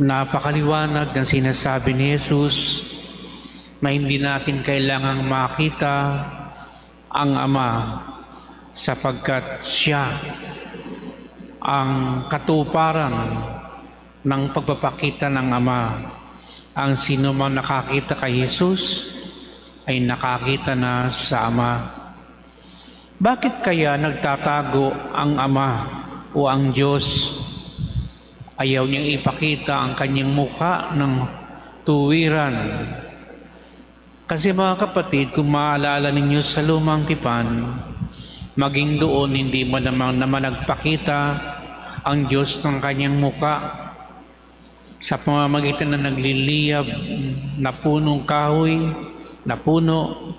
Napakaliwanag ng sinasabi ni Jesus na hindi natin kailangang makita ang Ama sapagkat siya ang katuparan ng pagpapakita ng Ama. Ang sino man nakakita kay Jesus ay nakakita na sa Ama. Bakit kaya nagtatago ang Ama o ang Diyos? Ayaw niyang ipakita ang kanyang mukha ng tuwiran. Kasi mga kapatid, kung maalala ninyo sa lumang tipan, maging doon hindi mo naman nagpakita ang Diyos ng kanyang mukha sa pamamagitan na nagliliyab na punong kahoy, na puno.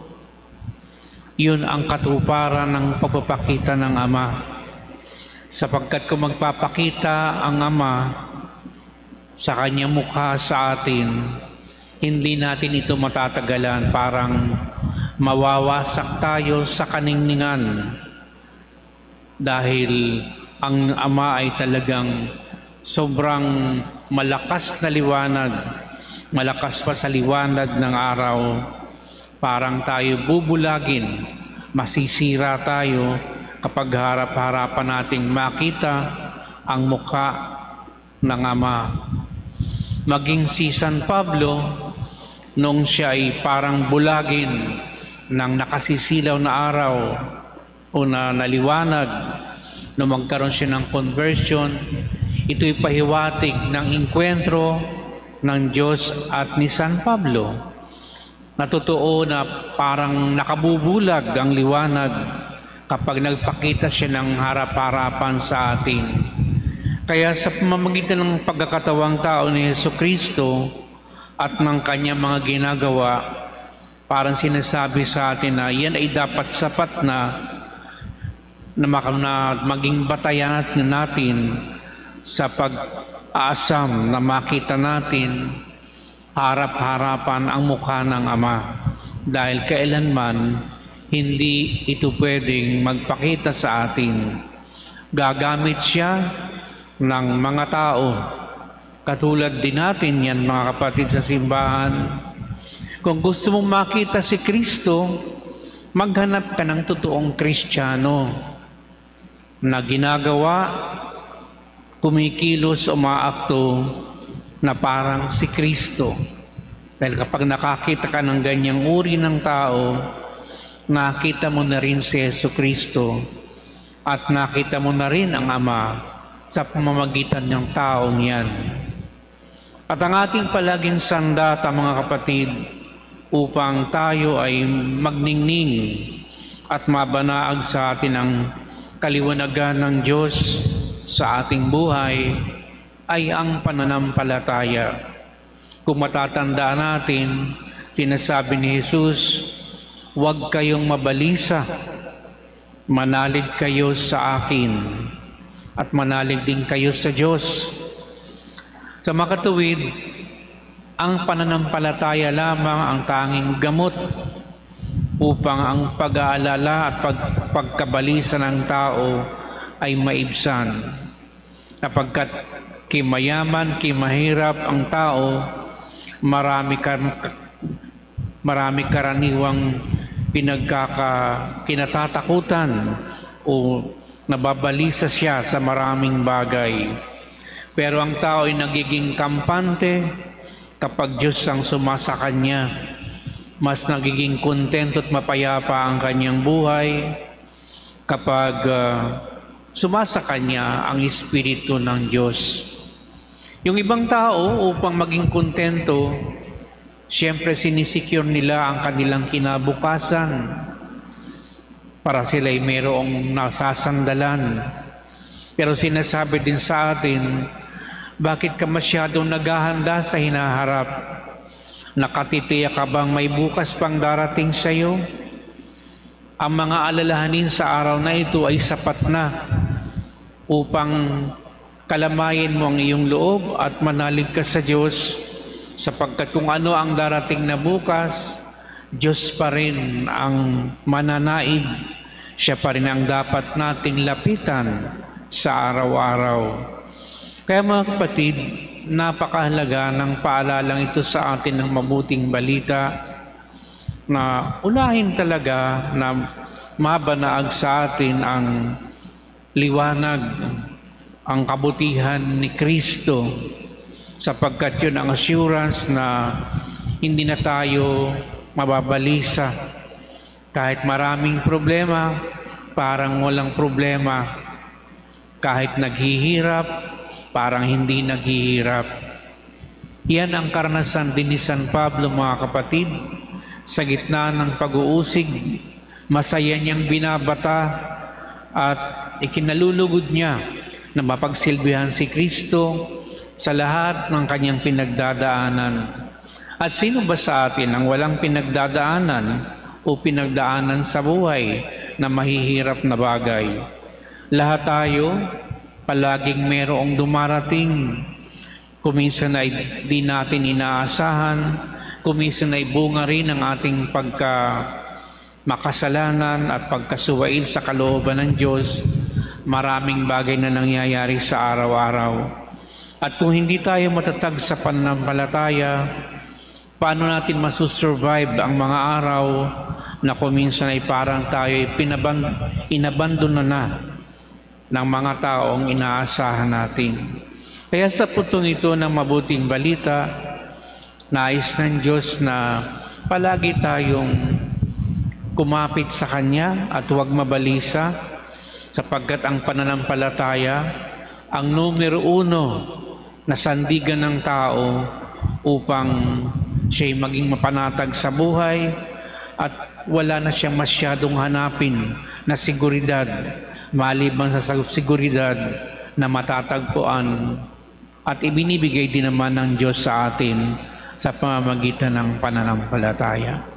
Yun ang katuparan ng pagpapakita ng Ama. Sapagkat kung magpapakita ang Ama sa kanyang mukha sa atin, hindi natin ito matatagalan. Parang mawawasak tayo sa kaningningan dahil ang Ama ay talagang sobrang malakas na liwanag, malakas pa sa liwanag ng araw. Parang tayo bubulagin, masisira tayo kapag harap-harapan nating makita ang mukha ng Ama. Maging si San Pablo, nung siya ay parang bulagin ng nakasisilaw na araw o na naliwanag, nung magkaroon siya ng conversion, ito'y pahiwatig ng inkwentro ng Diyos at ni San Pablo. Natotoo na parang nakabubulag ang liwanag kapag nagpakita siya ng harap-harapan sa atin. Kaya sa pamamagitan ng pagkakatawang tao ni Jesucristo at ng kanyang mga ginagawa, parang sinasabi sa atin na yan ay dapat sapat na maging batayan natin sa pag-aasam na makita natin harap-harapan ang mukha ng Ama. Dahil kailanman hindi ito pwedeng magpakita sa atin. Gagamit siya ng mga tao. Katulad din natin yan, mga kapatid sa simbahan. Kung gusto mong makita si Kristo, maghanap ka ng totoong Kristiyano na ginagawa, kumikilos o umaakto na parang si Kristo. Dahil kapag nakakita ka ng ganyang uri ng tao, nakita mo na rin si Jesucristo at nakita mo na rin ang Ama sa pamamagitan ng taong yan. At ang ating palaging sandata, mga kapatid, upang tayo ay magningning at mabanaag sa atin ang kaliwanagan ng Diyos sa ating buhay, ay ang pananampalataya. Kung matatandaan natin, sinasabi ni Jesus, huwag kayong mabalisa, manalig kayo sa akin at manalig din kayo sa Diyos. Sa makatuwid, ang pananampalataya lamang ang tanging gamot upang ang pag-aalala at pagkabalisa ng tao ay maibsan. Sapagkat kimayaman, kimahirap ang tao, marami karaniwang kinatatakutan o nababalisa siya sa maraming bagay. Pero ang tao ay nagiging kampante kapag Diyos ang sumasa kanya. Mas nagiging kontento at mapayapa ang kanyang buhay kapag sumasa kanya ang Espiritu ng Diyos. Yung ibang tao, upang maging kontento, siyempre sinisecure nila ang kanilang kinabukasan para sila'y mayroong nasasandalan. Pero sinasabi din sa atin, bakit ka masyadong naghahanda sa hinaharap? Nakatitiyak ka bang may bukas pang darating sa iyo? Ang mga alalahanin sa araw na ito ay sapat na upang kalamayin mo ang iyong loob at manalig ka sa Diyos, sapagkat kung ano ang darating na bukas, Diyos pa rin ang mananaig. Siya pa rin ang dapat nating lapitan sa araw-araw. Kaya mga kapatid, napakahalaga ng paalalang ito sa atin ng mabuting balita na unahin talaga na mabanaag sa atin ang liwanag, ang kabutihan ni Kristo, sapagkat yun ang assurance na hindi na tayo mababalisa. Kahit maraming problema, parang walang problema. Kahit naghihirap, parang hindi naghihirap. Yan ang karanasan din ni San Pablo, mga kapatid. Sa gitna ng pag-uusig, masaya niyang binabata at ikinalulugod niya na mapagsilbihan si Kristo sa lahat ng kanyang pinagdadaanan. At sino ba sa atin ang walang pinagdadaanan o pinagdaanan sa buhay na mahihirap na bagay? Lahat tayo, palaging merong dumarating. Kuminsan ay di natin inaasahan, kuminsan ay bunga rin ang ating makasalanan at pagkasuwail sa kalooban ng Diyos. Maraming bagay na nangyayari sa araw-araw. At kung hindi tayo matatag sa pananampalataya, paano natin masusurvive ang mga araw na kuminsan ay parang tayo inabandona na ng mga taong inaasahan natin? Kaya sa putong ito ng mabuting balita, nais ng Diyos na palagi tayong kumapit sa Kanya at huwag mabalisa, sapagkat ang pananampalataya ang numero 1 na sandigan ng tao upang siya'y maging mapanatag sa buhay at wala na siyang masyadong hanapin na seguridad, maliban sa seguridad na matatagpuan at ibinibigay din naman ng Diyos sa atin sa pamamagitan ng pananampalataya.